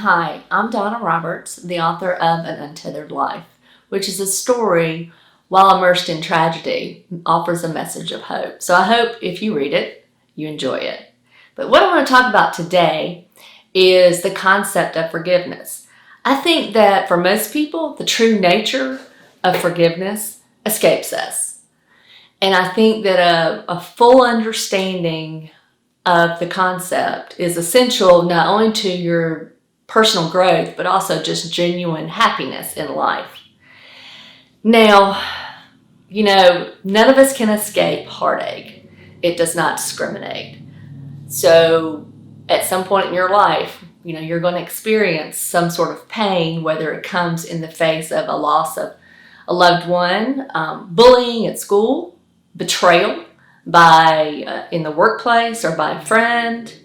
Hi, I'm Donna Roberts, the author of An Untethered Life, which is a story, while immersed in tragedy, offers a message of hope. So I hope if you read it, you enjoy it. But what I want to talk about today is the concept of forgiveness. I think that for most people, the true nature of forgiveness escapes us. And I think that a full understanding of the concept is essential not only to your personal growth, but also just genuine happiness in life. Now, none of us can escape heartache. It does not discriminate. So at some point in your life, you're going to experience some sort of pain, whether it comes in the face of a loss of a loved one, bullying at school, betrayal in the workplace or by a friend,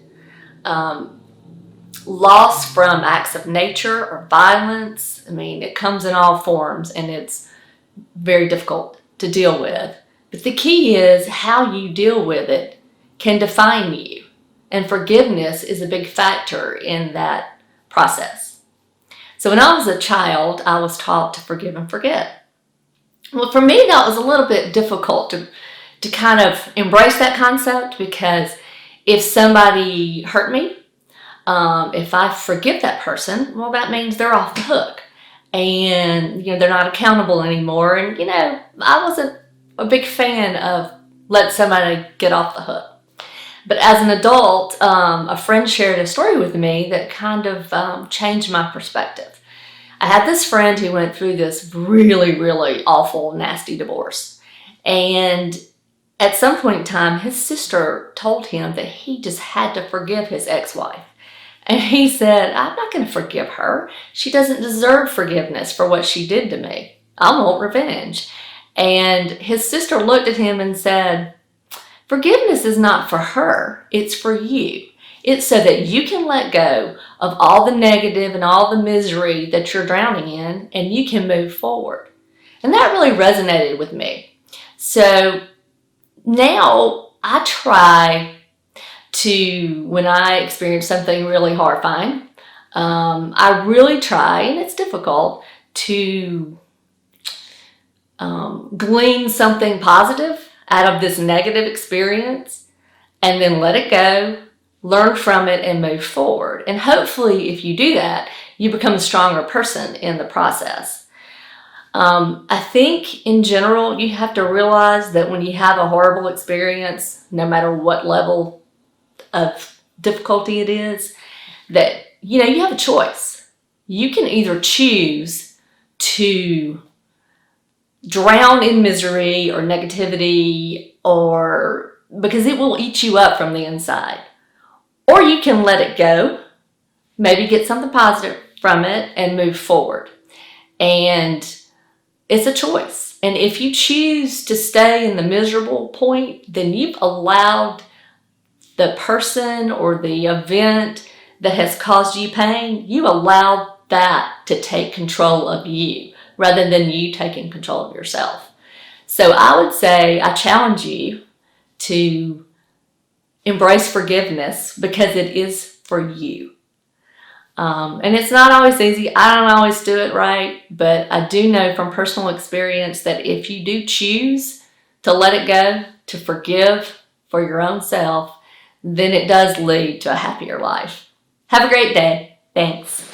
loss from acts of nature or violence. It comes in all forms and it's very difficult to deal with. But the key is how you deal with it can define you. And forgiveness is a big factor in that process. So when I was a child, I was taught to forgive and forget. Well, for me, that was a little bit difficult to kind of embrace that concept, because if somebody hurt me, if I forgive that person, well, that means they're off the hook and, they're not accountable anymore. And, I wasn't a big fan of let somebody get off the hook. But as an adult, a friend shared a story with me that kind of changed my perspective. I had this friend who went through this really, really awful, nasty divorce. And at some point in time, his sister told him that he just had to forgive his ex-wife. And he said, I'm not going to forgive her. She doesn't deserve forgiveness for what she did to me. I want revenge. And his sister looked at him and said, forgiveness is not for her. It's for you. It's so that you can let go of all the negative and all the misery that you're drowning in, and you can move forward. And that really resonated with me. So now I try to, when I experience something really horrifying, I really try, and it's difficult, to glean something positive out of this negative experience and then let it go, learn from it, and move forward. And hopefully, if you do that, you become a stronger person in the process. I think in general, you have to realize that when you have a horrible experience, no matter what level of difficulty it is, that, you have a choice. You can either choose to drown in misery or negativity, or because it will eat you up from the inside. Or you can let it go, maybe get something positive from it and move forward. And it's a choice. And if you choose to stay in the miserable point, then you've allowed the person or the event that has caused you pain, you allowed that to take control of you rather than you taking control of yourself. So I would say I challenge you to embrace forgiveness, because it is for you. And it's not always easy. I don't always do it right, but I do know from personal experience that if you do choose to let it go, to forgive for your own self, then it does lead to a happier life. Have a great day. Thanks.